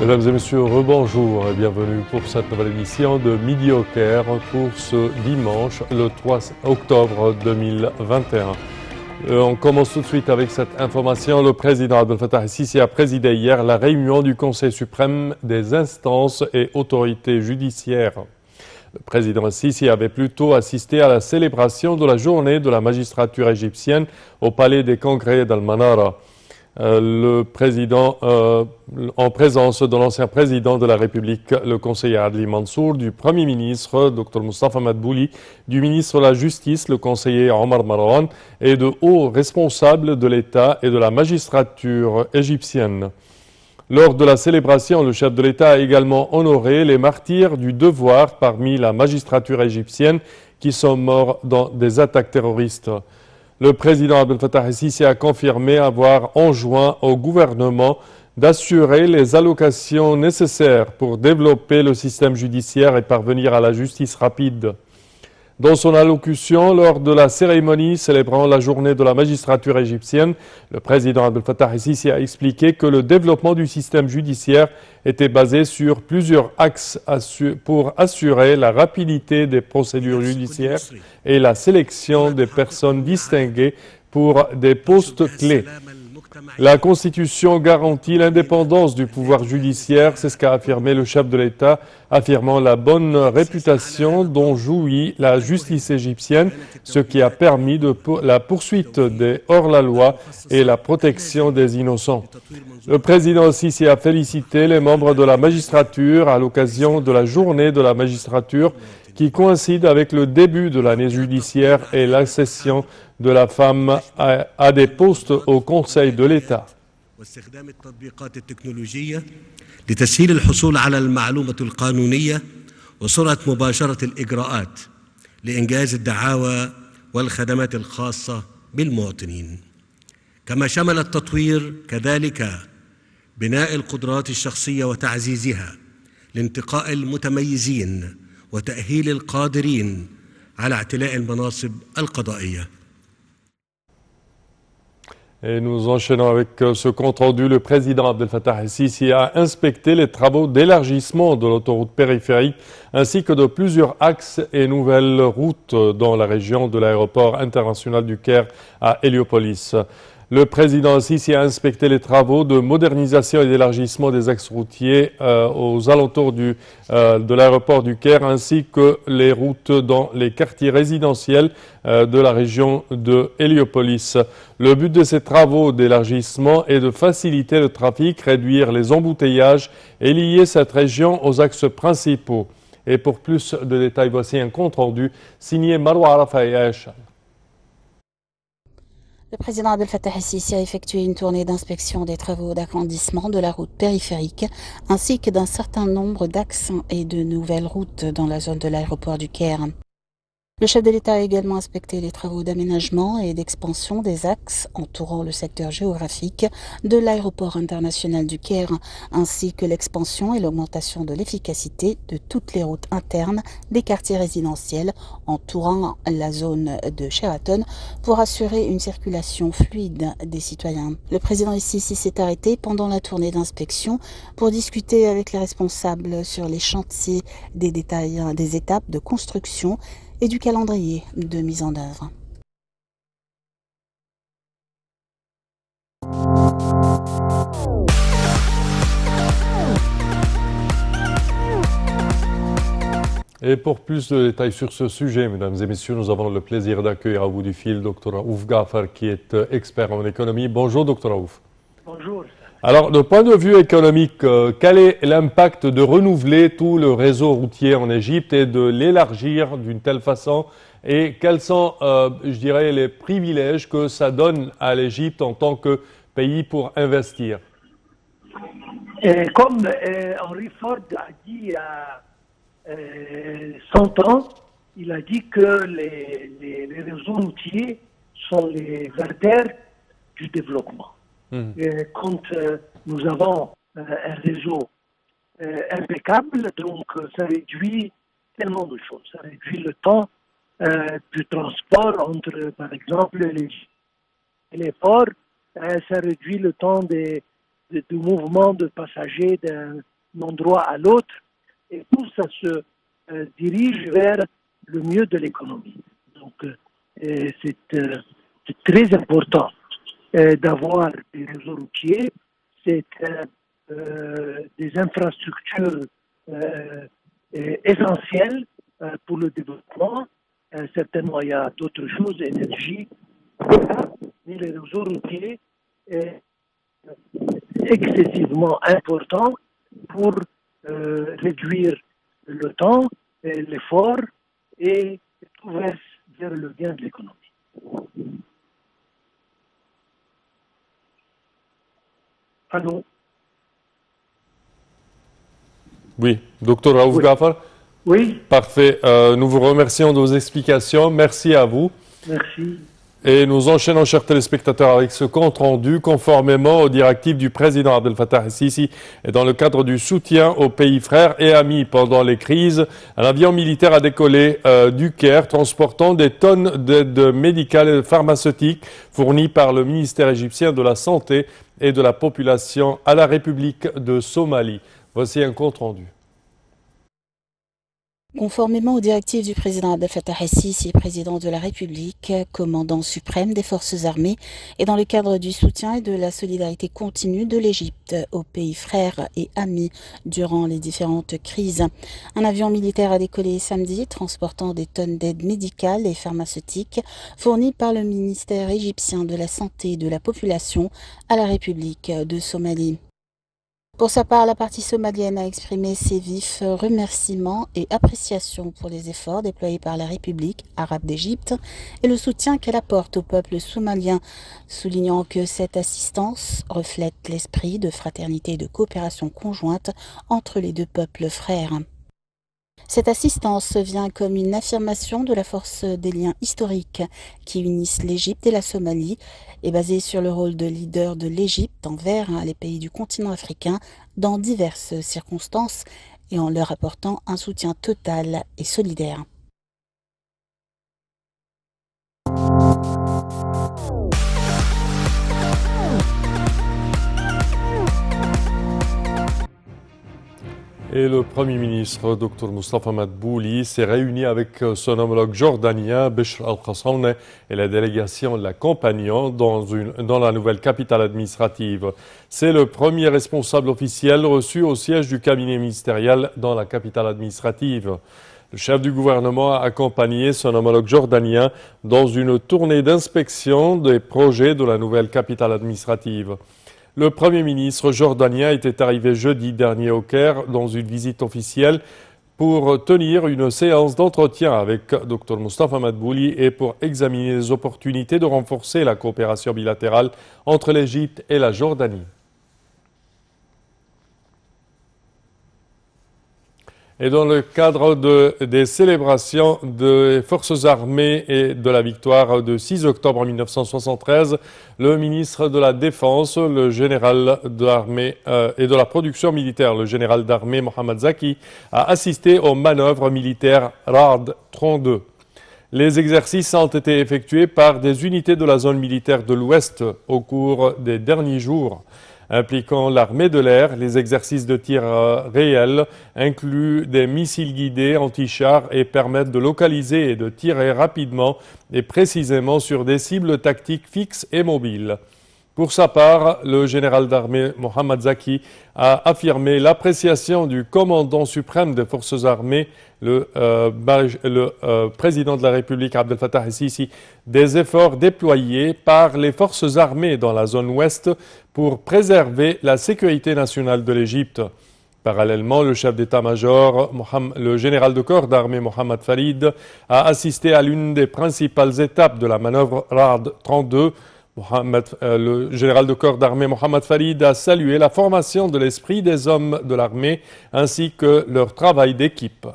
Mesdames et messieurs, rebonjour et bienvenue pour cette nouvelle émission de Midi au Caire pour ce dimanche, le 3 octobre 2021. On commence tout de suite avec cette information. Le président Abdel Fattah el-Sisi a présidé hier la réunion du Conseil suprême des instances et autorités judiciaires. Le président el-Sisi avait plutôt assisté à la célébration de la journée de la magistrature égyptienne au palais des congrès d'Al-Manara. Le président, en présence de l'ancien président de la République, le conseiller Adli Mansour, du Premier ministre, Dr Mustafa Madbouli, du ministre de la Justice, le conseiller Omar Marwan, et de hauts responsables de l'État et de la magistrature égyptienne. Lors de la célébration, le chef de l'État a également honoré les martyrs du devoir parmi la magistrature égyptienne qui sont morts dans des attaques terroristes. Le président Abdel Fattah el-Sisi a confirmé avoir enjoint au gouvernement d'assurer les allocations nécessaires pour développer le système judiciaire et parvenir à la justice rapide. Dans son allocution lors de la cérémonie célébrant la journée de la magistrature égyptienne, le président Abdel Fattah el-Sisi a expliqué que le développement du système judiciaire était basé sur plusieurs axes pour assurer la rapidité des procédures judiciaires et la sélection des personnes distinguées pour des postes clés. La Constitution garantit l'indépendance du pouvoir judiciaire, c'est ce qu'a affirmé le chef de l'État, affirmant la bonne réputation dont jouit la justice égyptienne, ce qui a permis la poursuite des hors-la-loi et la protection des innocents. Le président Sisi a félicité les membres de la magistrature à l'occasion de la journée de la magistrature qui coïncide avec le début de l'année judiciaire et l'accession de la femme à des postes au Conseil de l'État. واستخدام التطبيقات التكنولوجية لتسهيل الحصول على المعلومة القانونية وسرعة مباشرة الإجراءات لإنجاز الدعاوى والخدمات الخاصة بالمواطنين. كما شمل التطوير كذلك بناء القدرات الشخصية وتعزيزها لانتقاء المتميزين وتأهيل القادرين على اعتلاء المناصب القضائية. Et nous enchaînons avec ce compte-rendu. Le président Abdel Fattah el-Sisi a inspecté les travaux d'élargissement de l'autoroute périphérique ainsi que de plusieurs axes et nouvelles routes dans la région de l'aéroport international du Caire à Héliopolis. Le président el-Sisi a inspecté les travaux de modernisation et d'élargissement des axes routiers aux alentours de l'aéroport du Caire ainsi que les routes dans les quartiers résidentiels de la région de Héliopolis. Le but de ces travaux d'élargissement est de faciliter le trafic, réduire les embouteillages et lier cette région aux axes principaux. Et pour plus de détails, voici un compte-rendu signé Marwa Arafat et Aïcha. Le président Abdel Fattah el-Sisi a effectué une tournée d'inspection des travaux d'agrandissement de la route périphérique ainsi que d'un certain nombre d'axes et de nouvelles routes dans la zone de l'aéroport du Caire. Le chef de l'État a également inspecté les travaux d'aménagement et d'expansion des axes entourant le secteur géographique de l'aéroport international du Caire, ainsi que l'expansion et l'augmentation de l'efficacité de toutes les routes internes des quartiers résidentiels entourant la zone de Sheraton pour assurer une circulation fluide des citoyens. Le président el-Sisi s'est arrêté pendant la tournée d'inspection pour discuter avec les responsables sur les chantiers des détails des étapes de construction et du calendrier de mise en œuvre. Et pour plus de détails sur ce sujet, mesdames et messieurs, nous avons le plaisir d'accueillir à bout du fil Dr Raouf Ghaffar qui est expert en économie. Bonjour Dr Raouf. Bonjour. Alors, de point de vue économique, quel est l'impact de renouveler tout le réseau routier en Égypte et de l'élargir d'une telle façon? Et quels sont, je dirais, les privilèges que ça donne à l'Égypte en tant que pays pour investir? Comme Henry Ford a dit il y a 100 ans, il a dit que les réseaux routiers sont les artères du développement. Quand nous avons un réseau impeccable, donc ça réduit tellement de choses. Ça réduit le temps du transport entre, par exemple, les ports, ça réduit le temps des de mouvement de passagers d'un endroit à l'autre. Et tout ça se dirige vers le mieux de l'économie. Donc, c'est très important d'avoir des réseaux routiers. C'est des infrastructures essentielles pour le développement. Certainement, il y a d'autres choses, énergie, mais les réseaux routiers est excessivement important pour réduire le temps, l'effort et tout vers le bien de l'économie. Allô? Oui, docteur Raouf Ghaffar. Oui. Parfait. Nous vous remercions de vos explications. Merci à vous. Merci. Et nous enchaînons, chers téléspectateurs, avec ce compte rendu conformément aux directives du président Abdel Fattah el-Sisi et dans le cadre du soutien aux pays frères et amis pendant les crises. Un avion militaire a décollé du Caire transportant des tonnes d'aide médicale et pharmaceutique fournies par le ministère égyptien de la Santé et de la Population à la République de Somalie. Voici un compte rendu. Conformément aux directives du président Abdel Fattah el-Sisi, président de la République, commandant suprême des forces armées, et dans le cadre du soutien et de la solidarité continue de l'Égypte aux pays frères et amis durant les différentes crises, un avion militaire a décollé samedi transportant des tonnes d'aide médicale et pharmaceutique fournies par le ministère égyptien de la Santé et de la Population à la République de Somalie. Pour sa part, la partie somalienne a exprimé ses vifs remerciements et appréciations pour les efforts déployés par la République arabe d'Égypte et le soutien qu'elle apporte au peuple somalien, soulignant que cette assistance reflète l'esprit de fraternité et de coopération conjointe entre les deux peuples frères. Cette assistance vient comme une affirmation de la force des liens historiques qui unissent l'Égypte et la Somalie et basée sur le rôle de leader de l'Égypte envers les pays du continent africain dans diverses circonstances et en leur apportant un soutien total et solidaire. Et le Premier ministre, Dr Moustapha Madbouli, s'est réuni avec son homologue jordanien, Bishr al-Qassawne, et la délégation l'accompagnant dans la nouvelle capitale administrative. C'est le premier responsable officiel reçu au siège du cabinet ministériel dans la capitale administrative. Le chef du gouvernement a accompagné son homologue jordanien dans une tournée d'inspection des projets de la nouvelle capitale administrative. Le Premier ministre jordanien était arrivé jeudi dernier au Caire dans une visite officielle pour tenir une séance d'entretien avec Dr Moustapha Madbouli et pour examiner les opportunités de renforcer la coopération bilatérale entre l'Égypte et la Jordanie. Et dans le cadre des célébrations des forces armées et de la victoire de 6 octobre 1973, le ministre de la Défense, le général de l'armée et de la production militaire, le général d'armée Mohamed Zaki, a assisté aux manœuvres militaires RAD 32. Les exercices ont été effectués par des unités de la zone militaire de l'Ouest au cours des derniers jours. Impliquant l'armée de l'air, les exercices de tir réels incluent des missiles guidés anti-chars et permettent de localiser et de tirer rapidement et précisément sur des cibles tactiques fixes et mobiles. Pour sa part, le général d'armée Mohamed Zaki a affirmé l'appréciation du commandant suprême des forces armées, le président de la République Abdel Fattah el-Sisi, des efforts déployés par les forces armées dans la zone ouest pour préserver la sécurité nationale de l'Égypte. Parallèlement, le chef d'état-major, le général de corps d'armée Mohamed Farid, a assisté à l'une des principales étapes de la manœuvre RAD 32. Le général de corps d'armée Mohamed Farid a salué la formation de l'esprit des hommes de l'armée ainsi que leur travail d'équipe.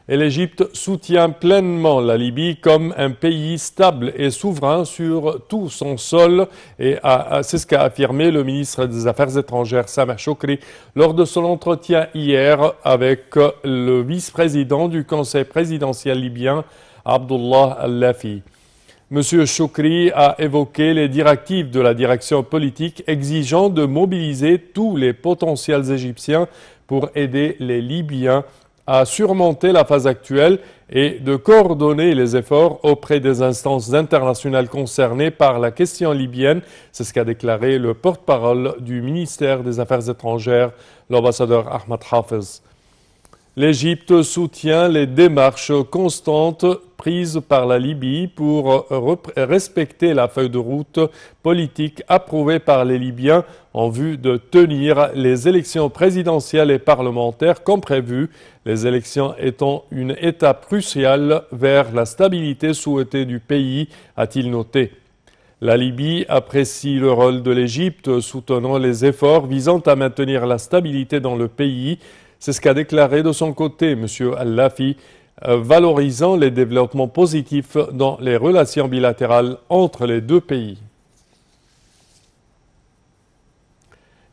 Et l'Égypte soutient pleinement la Libye comme un pays stable et souverain sur tout son sol. Et c'est ce qu'a affirmé le ministre des Affaires étrangères Sameh Choukri lors de son entretien hier avec le vice-président du Conseil présidentiel libyen, Abdullah Al-Lafi. M. Choukri a évoqué les directives de la direction politique exigeant de mobiliser tous les potentiels égyptiens pour aider les Libyens à surmonter la phase actuelle et de coordonner les efforts auprès des instances internationales concernées par la question libyenne. C'est ce qu'a déclaré le porte-parole du ministère des Affaires étrangères, l'ambassadeur Ahmad Hafez. L'Égypte soutient les démarches constantes prises par la Libye pour respecter la feuille de route politique approuvée par les Libyens en vue de tenir les élections présidentielles et parlementaires comme prévu, les élections étant une étape cruciale vers la stabilité souhaitée du pays, a-t-il noté. La Libye apprécie le rôle de l'Égypte, soutenant les efforts visant à maintenir la stabilité dans le pays. C'est ce qu'a déclaré de son côté M. Al-Lafi, valorisant les développements positifs dans les relations bilatérales entre les deux pays.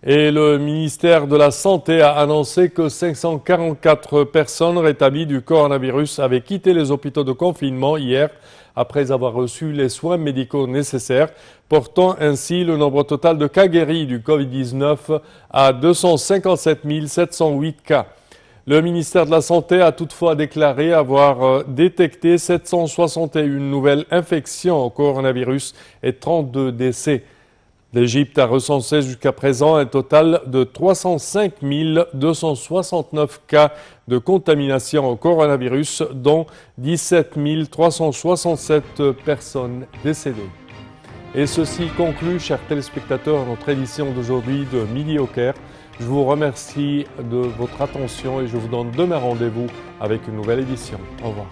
Et le ministère de la Santé a annoncé que 544 personnes rétablies du coronavirus avaient quitté les hôpitaux de confinement hier après avoir reçu les soins médicaux nécessaires, portant ainsi le nombre total de cas guéris du Covid-19 à 257 708 cas. Le ministère de la Santé a toutefois déclaré avoir détecté 761 nouvelles infections au coronavirus et 32 décès. L'Égypte a recensé jusqu'à présent un total de 305 269 cas de contamination au coronavirus, dont 17 367 personnes décédées. Et ceci conclut, chers téléspectateurs, notre édition d'aujourd'hui de Midi au Caire. Je vous remercie de votre attention et je vous donne demain rendez-vous avec une nouvelle édition. Au revoir.